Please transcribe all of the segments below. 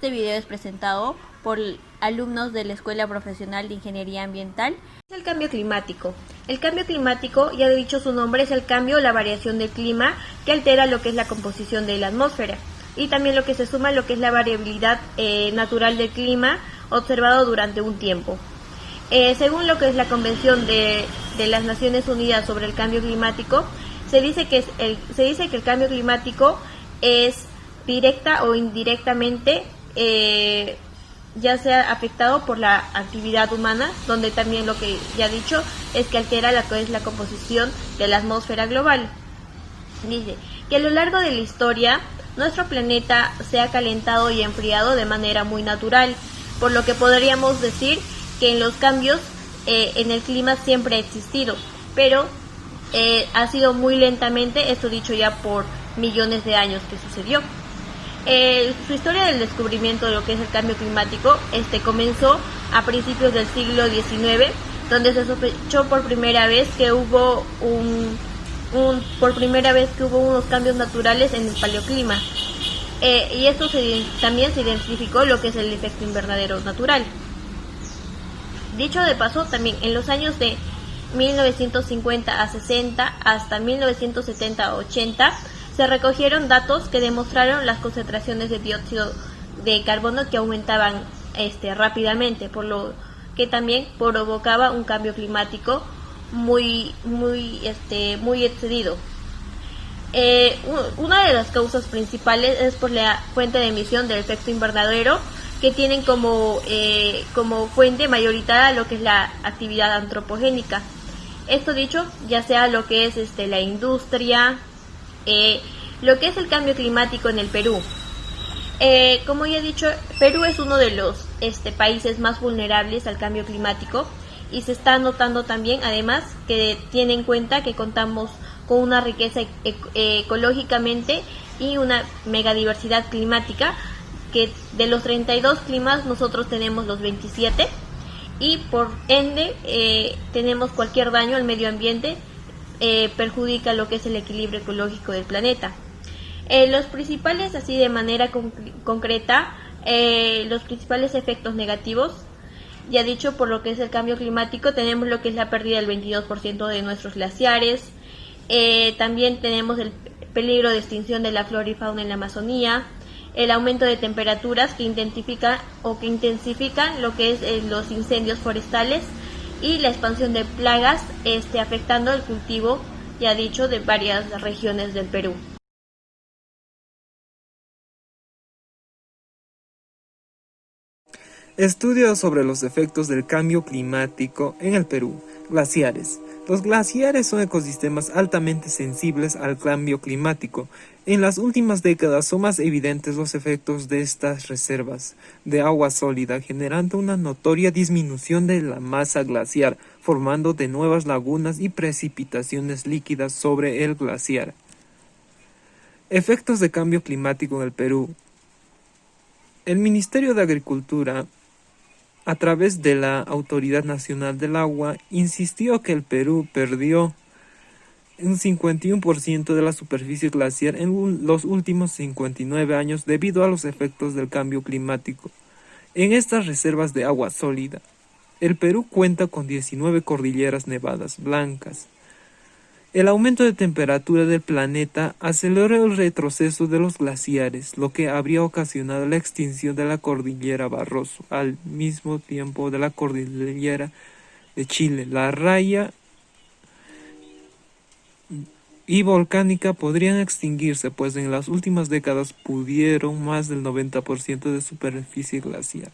Este video es presentado por alumnos de la Escuela Profesional de Ingeniería Ambiental. El cambio climático. El cambio climático, ya he dicho su nombre, es el cambio o la variación del clima que altera lo que es la composición de la atmósfera y también lo que se suma a lo que es la variabilidad natural del clima observado durante un tiempo. Según lo que es la Convención de las Naciones Unidas sobre el Cambio Climático, se dice que el cambio climático es directa o indirectamente ya sea afectado por la actividad humana, donde también lo que ya he dicho es que altera la que es la composición de la atmósfera global. Dice que a lo largo de la historia nuestro planeta se ha calentado y enfriado de manera muy natural, por lo que podríamos decir que en los cambios en el clima siempre ha existido, pero ha sido muy lentamente, esto dicho ya por millones de años que sucedió. Su historia del descubrimiento de lo que es el cambio climático comenzó a principios del siglo XIX, donde se sospechó por primera vez que hubo unos cambios naturales en el paleoclima, y esto también se identificó lo que es el efecto invernadero natural. Dicho de paso, también en los años de 1950 a 60 hasta 1970 a 80 se recogieron datos que demostraron las concentraciones de dióxido de carbono que aumentaban rápidamente, por lo que también provocaba un cambio climático muy excedido. Una de las causas principales es por la fuente de emisión del efecto invernadero, que tienen como fuente mayoritaria lo que es la actividad antropogénica. Esto dicho, ya sea lo que es la industria, lo que es el cambio climático en el Perú. Como ya he dicho, Perú es uno de los países más vulnerables al cambio climático, y se está notando también, además, que tiene en cuenta que contamos con una riqueza ecológicamente y una megadiversidad climática, que de los 32 climas nosotros tenemos los 27, y por ende tenemos cualquier daño al medio ambiente, perjudica lo que es el equilibrio ecológico del planeta. Los principales, así de manera concreta, los principales efectos negativos, ya dicho, por lo que es el cambio climático, tenemos lo que es la pérdida del 22% de nuestros glaciares, también tenemos el peligro de extinción de la flora y fauna en la Amazonía, el aumento de temperaturas que intensifican lo que es los incendios forestales, y la expansión de plagas afectando el cultivo, ya dicho, de varias regiones del Perú. Estudios sobre los efectos del cambio climático en el Perú. Glaciares. Los glaciares son ecosistemas altamente sensibles al cambio climático. En las últimas décadas son más evidentes los efectos de estas reservas de agua sólida, generando una notoria disminución de la masa glaciar, formando de nuevas lagunas y precipitaciones líquidas sobre el glaciar. Efectos de cambio climático en el Perú. El Ministerio de Agricultura, a través de la Autoridad Nacional del Agua, insistió que el Perú perdió un 51% de la superficie glaciar en los últimos 59 años debido a los efectos del cambio climático. En estas reservas de agua sólida, el Perú cuenta con 19 cordilleras nevadas blancas. El aumento de temperatura del planeta aceleró el retroceso de los glaciares, lo que habría ocasionado la extinción de la cordillera Barroso, al mismo tiempo de la cordillera de Chile. La raya y volcánica podrían extinguirse, pues en las últimas décadas perdieron más del 90% de superficie glaciar.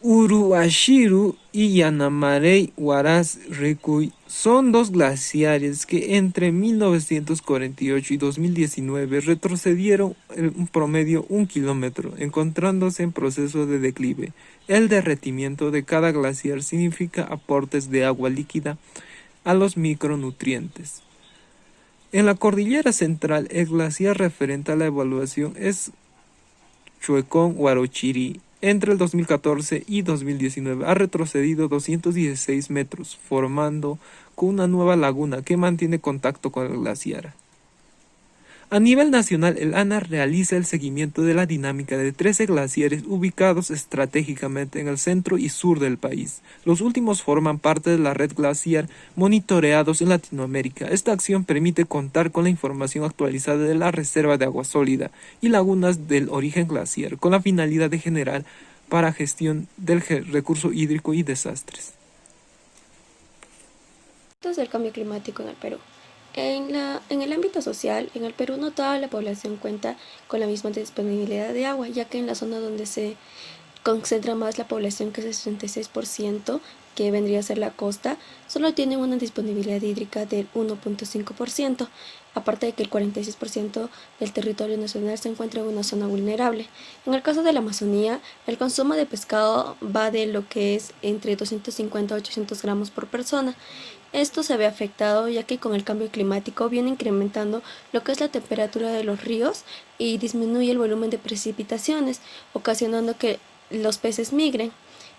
Uruashiru y Yanamarey Huaraz Ricuy son dos glaciares que entre 1948 y 2019 retrocedieron en promedio 1 kilómetro, encontrándose en proceso de declive. El derretimiento de cada glaciar significa aportes de agua líquida a los micronutrientes. En la cordillera central, el glaciar referente a la evaluación es Chuecón Huarochirí. Entre el 2014 y 2019 ha retrocedido 216 metros, formando con una nueva laguna que mantiene contacto con el glaciar. A nivel nacional, el ANA realiza el seguimiento de la dinámica de 13 glaciares ubicados estratégicamente en el centro y sur del país. Los últimos forman parte de la red glaciar monitoreados en Latinoamérica. Esta acción permite contar con la información actualizada de la reserva de agua sólida y lagunas del origen glaciar, con la finalidad de generar para gestión del recurso hídrico y desastres. Del cambio climático en el Perú. En el ámbito social, en el Perú no toda la población cuenta con la misma disponibilidad de agua, ya que en la zona donde se concentra más la población, que es el 66%, que vendría a ser la costa, solo tienen una disponibilidad hídrica del 1.5%, aparte de que el 46% del territorio nacional se encuentra en una zona vulnerable. En el caso de la Amazonía, el consumo de pescado va de lo que es entre 250 a 800 gramos por persona. Esto se ve afectado ya que con el cambio climático viene incrementando lo que es la temperatura de los ríos y disminuye el volumen de precipitaciones, ocasionando que los peces migren.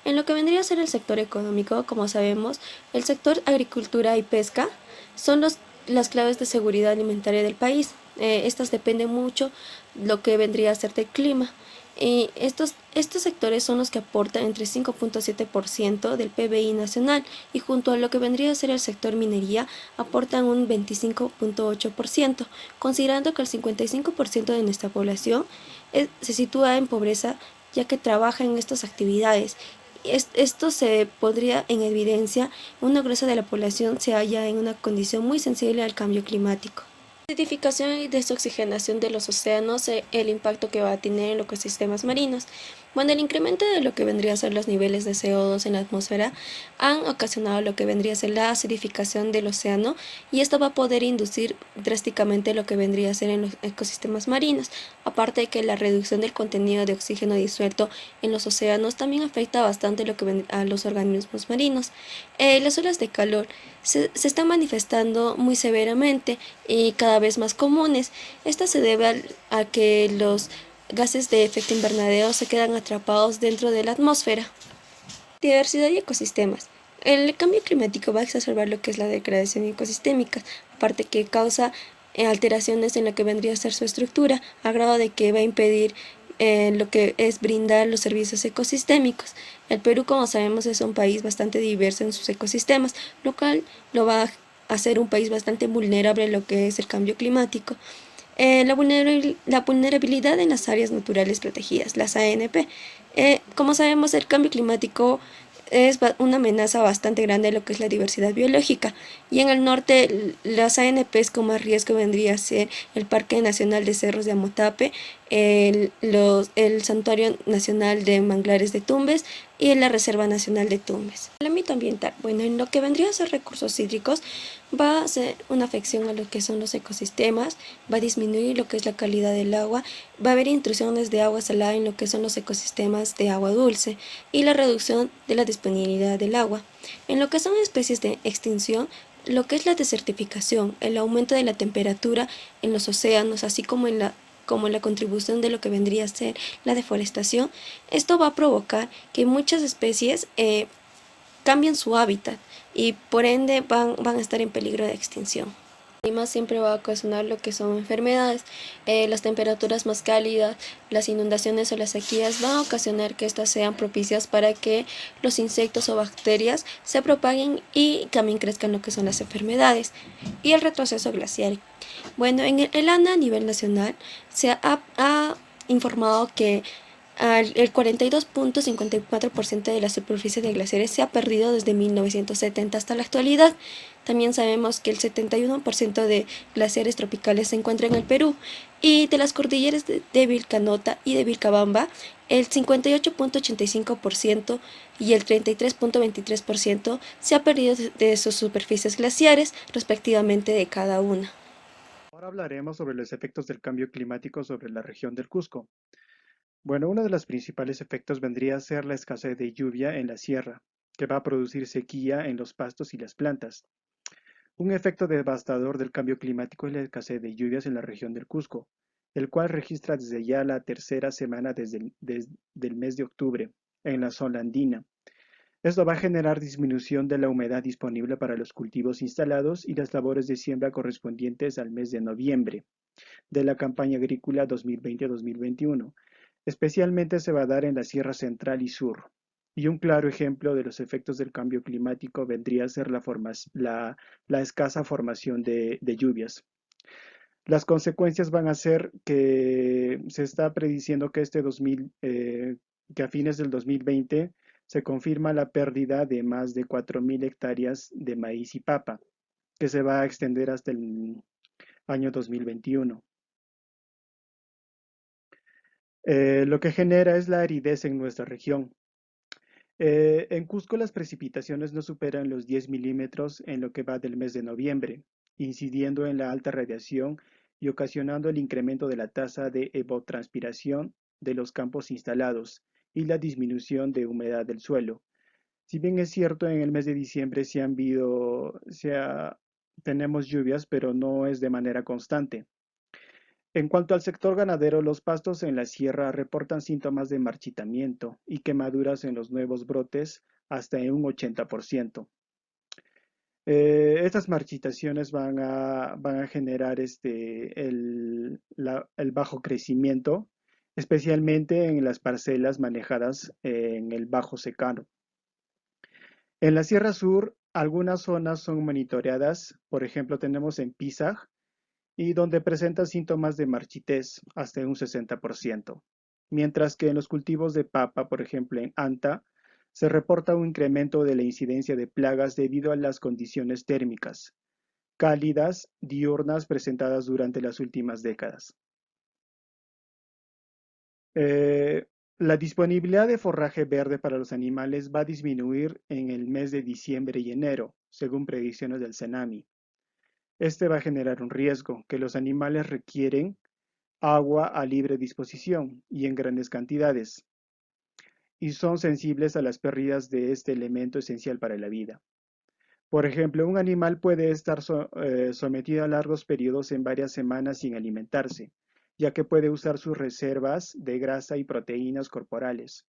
En lo que vendría a ser el sector económico, como sabemos, el sector agricultura y pesca son las claves de seguridad alimentaria del país. Estas dependen mucho lo que vendría a ser del clima. Y estos sectores son los que aportan entre 5.7% del PBI nacional y junto a lo que vendría a ser el sector minería aportan un 25.8%, considerando que el 55% de nuestra población se sitúa en pobreza ya que trabaja en estas actividades. Esto se pondría en evidencia una gruesa de la población se halla en una condición muy sensible al cambio climático. Acidificación y desoxigenación de los océanos, el impacto que va a tener en los ecosistemas marinos. Bueno, el incremento de lo que vendría a ser los niveles de CO2 en la atmósfera han ocasionado lo que vendría a ser la acidificación del océano y esto va a poder inducir drásticamente lo que vendría a ser en los ecosistemas marinos. Aparte de que la reducción del contenido de oxígeno disuelto en los océanos también afecta bastante lo que a los organismos marinos. Las olas de calor se están manifestando muy severamente y cada vez más comunes. Esto se debe a que los gases de efecto invernadero se quedan atrapados dentro de la atmósfera. Diversidad y ecosistemas. El cambio climático va a exacerbar lo que es la degradación ecosistémica, aparte que causa alteraciones en lo que vendría a ser su estructura, a grado de que va a impedir lo que es brindar los servicios ecosistémicos. El Perú, como sabemos, es un país bastante diverso en sus ecosistemas, lo cual lo va a hacer un país bastante vulnerable a lo que es el cambio climático. La vulnerabilidad en las áreas naturales protegidas, las ANP. Como sabemos, el cambio climático es una amenaza bastante grande a lo que es la diversidad biológica. Y en el norte, las ANPs con más riesgo vendría a ser el Parque Nacional de Cerros de Amotape, el Santuario Nacional de Manglares de Tumbes y la Reserva Nacional de Tumbes. El ámbito ambiental, bueno, en lo que vendría a ser recursos hídricos, va a ser una afección a lo que son los ecosistemas, va a disminuir lo que es la calidad del agua, va a haber intrusiones de agua salada en lo que son los ecosistemas de agua dulce y la reducción de la disponibilidad del agua. En lo que son especies de extinción, lo que es la desertificación, el aumento de la temperatura en los océanos, así como la contribución de lo que vendría a ser la deforestación, esto va a provocar que muchas especies cambien su hábitat y por ende van a estar en peligro de extinción. El clima siempre va a ocasionar lo que son enfermedades, las temperaturas más cálidas, las inundaciones o las sequías van a ocasionar que estas sean propicias para que los insectos o bacterias se propaguen y también crezcan lo que son las enfermedades. Y el retroceso glaciar. Bueno, en el ANA a nivel nacional se ha informado que el 42.54% de la superficie de glaciares se ha perdido desde 1970 hasta la actualidad. También sabemos que el 71% de glaciares tropicales se encuentran en el Perú y de las cordilleras de Vilcanota y de Vilcabamba, el 58.85% y el 33.23% se ha perdido de sus superficies glaciares, respectivamente de cada una. Ahora hablaremos sobre los efectos del cambio climático sobre la región del Cusco. Bueno, uno de los principales efectos vendría a ser la escasez de lluvia en la sierra, que va a producir sequía en los pastos y las plantas. Un efecto devastador del cambio climático es la escasez de lluvias en la región del Cusco, el cual registra desde ya la tercera semana desde el mes de octubre en la zona andina. Esto va a generar disminución de la humedad disponible para los cultivos instalados y las labores de siembra correspondientes al mes de noviembre. de la campaña agrícola 2020-2021. Especialmente se va a dar en la Sierra Central y Sur. Y un claro ejemplo de los efectos del cambio climático vendría a ser la escasa formación de lluvias. Las consecuencias van a ser que se está prediciendo que que a fines del 2020 se confirma la pérdida de más de 4.000 hectáreas de maíz y papa, que se va a extender hasta el año 2021. Lo que genera es la aridez en nuestra región. En Cusco las precipitaciones no superan los 10 milímetros en lo que va del mes de noviembre, incidiendo en la alta radiación y ocasionando el incremento de la tasa de evapotranspiración de los campos instalados y la disminución de humedad del suelo. Si bien es cierto, en el mes de diciembre tenemos lluvias, pero no es de manera constante. En cuanto al sector ganadero, los pastos en la sierra reportan síntomas de marchitamiento y quemaduras en los nuevos brotes hasta en un 80%. Estas marchitaciones van a generar el bajo crecimiento, especialmente en las parcelas manejadas en el bajo secano. En la Sierra Sur, algunas zonas son monitoreadas, por ejemplo, tenemos en Pisag, y donde presenta síntomas de marchitez hasta un 60%, mientras que en los cultivos de papa, por ejemplo en Anta, se reporta un incremento de la incidencia de plagas debido a las condiciones térmicas cálidas diurnas presentadas durante las últimas décadas. Eh, la disponibilidad de forraje verde para los animales va a disminuir en el mes de diciembre y enero, según predicciones del CENAMI. Este va a generar un riesgo que los animales requieren agua a libre disposición y en grandes cantidades, y son sensibles a las pérdidas de este elemento esencial para la vida. Por ejemplo, un animal puede estar sometido a largos periodos en varias semanas sin alimentarse, ya que puede usar sus reservas de grasa y proteínas corporales.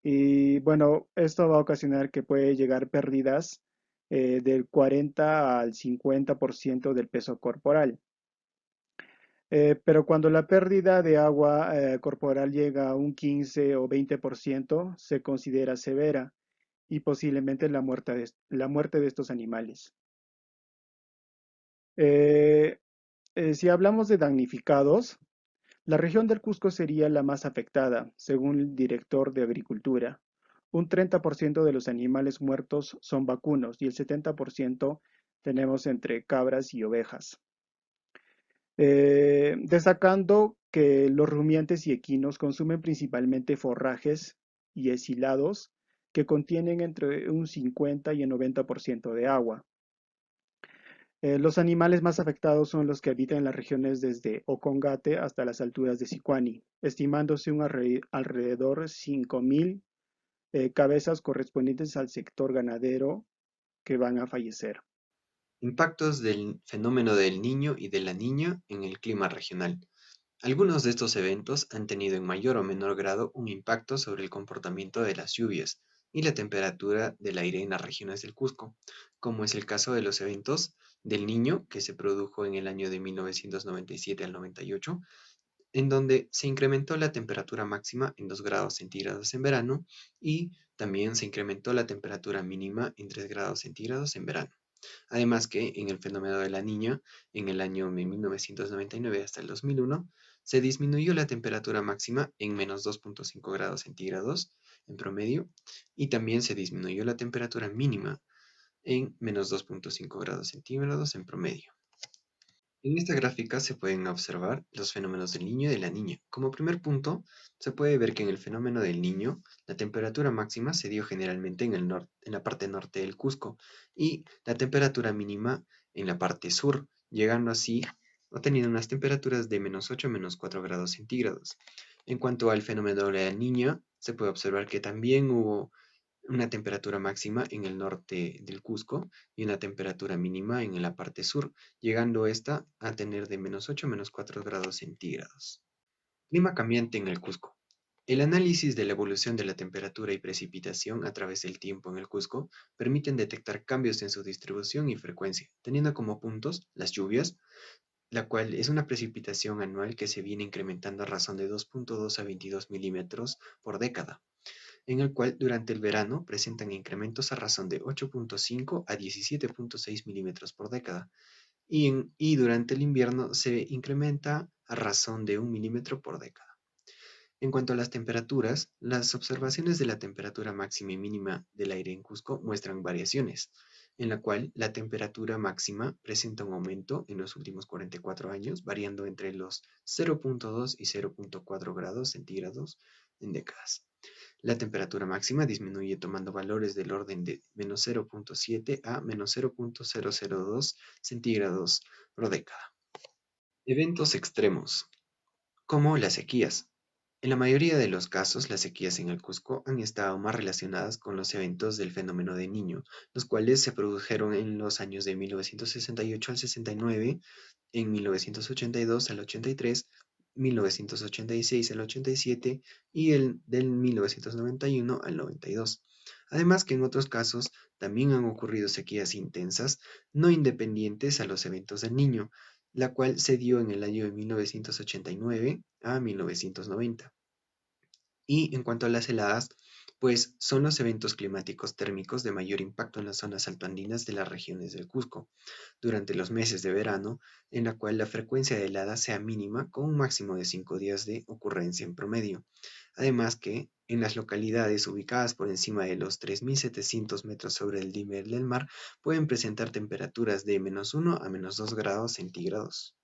Y bueno, esto va a ocasionar que puede llegar pérdidas del 40 al 50% del peso corporal. Pero cuando la pérdida de agua corporal llega a un 15 o 20%, se considera severa y posiblemente la muerte de estos animales. Eh, si hablamos de damnificados, la región del Cusco sería la más afectada, según el director de Agricultura. Un 30% de los animales muertos son vacunos y el 70% tenemos entre cabras y ovejas. Destacando que los rumiantes y equinos consumen principalmente forrajes y escilados que contienen entre un 50 y el 90% de agua. Los animales más afectados son los que habitan en las regiones desde Ocongate hasta las alturas de Sicuani, estimándose alrededor 5.000 cabezas correspondientes al sector ganadero que van a fallecer. Impactos del fenómeno del Niño y de la Niña en el clima regional. Algunos de estos eventos han tenido en mayor o menor grado un impacto sobre el comportamiento de las lluvias y la temperatura del aire en las regiones del Cusco, como es el caso de los eventos del Niño que se produjo en el año de 1997 al 98, en donde se incrementó la temperatura máxima en 2 grados centígrados en verano y también se incrementó la temperatura mínima en 3 grados centígrados en verano. Además que en el fenómeno de la Niña, en el año de 1999 hasta el 2001, se disminuyó la temperatura máxima en menos 2.5 grados centígrados en promedio y también se disminuyó la temperatura mínima en menos 2.5 grados centígrados en promedio. En esta gráfica se pueden observar los fenómenos del Niño y de la Niña. Como primer punto, se puede ver que en el fenómeno del Niño, la temperatura máxima se dio generalmente en la parte norte del Cusco y la temperatura mínima en la parte sur, llegando así o teniendo unas temperaturas de menos 8 a menos 4 grados centígrados. En cuanto al fenómeno de la Niña, se puede observar que también hubo una temperatura máxima en el norte del Cusco y una temperatura mínima en la parte sur, llegando esta a tener de menos 8 a menos 4 grados centígrados. Clima cambiante en el Cusco. El análisis de la evolución de la temperatura y precipitación a través del tiempo en el Cusco permiten detectar cambios en su distribución y frecuencia, teniendo como puntos las lluvias, la cual es una precipitación anual que se viene incrementando a razón de 2.2 a 22 milímetros por década, en el cual durante el verano presentan incrementos a razón de 8.5 a 17.6 milímetros por década, y durante el invierno se incrementa a razón de 1 milímetro por década. En cuanto a las temperaturas, las observaciones de la temperatura máxima y mínima del aire en Cusco muestran variaciones, en la cual la temperatura máxima presenta un aumento en los últimos 44 años, variando entre los 0.2 y 0.4 grados centígrados en décadas. La temperatura máxima disminuye tomando valores del orden de -0.7 a -0.002 centígrados por década. Eventos extremos, como las sequías. En la mayoría de los casos, las sequías en el Cusco han estado más relacionadas con los eventos del fenómeno de Niño, los cuales se produjeron en los años de 1968 al 69, en 1982 al 83, 1986 al 87 y el del 1991 al 92. Además que en otros casos también han ocurrido sequías intensas no independientes a los eventos del Niño, la cual se dio en el año de 1989 a 1990. Y en cuanto a las heladas, pues son los eventos climáticos térmicos de mayor impacto en las zonas altoandinas de las regiones del Cusco, durante los meses de verano, en la cual la frecuencia de heladas sea mínima con un máximo de 5 días de ocurrencia en promedio. Además que, en las localidades ubicadas por encima de los 3.700 metros sobre el nivel del mar, pueden presentar temperaturas de -1 a -2 grados centígrados.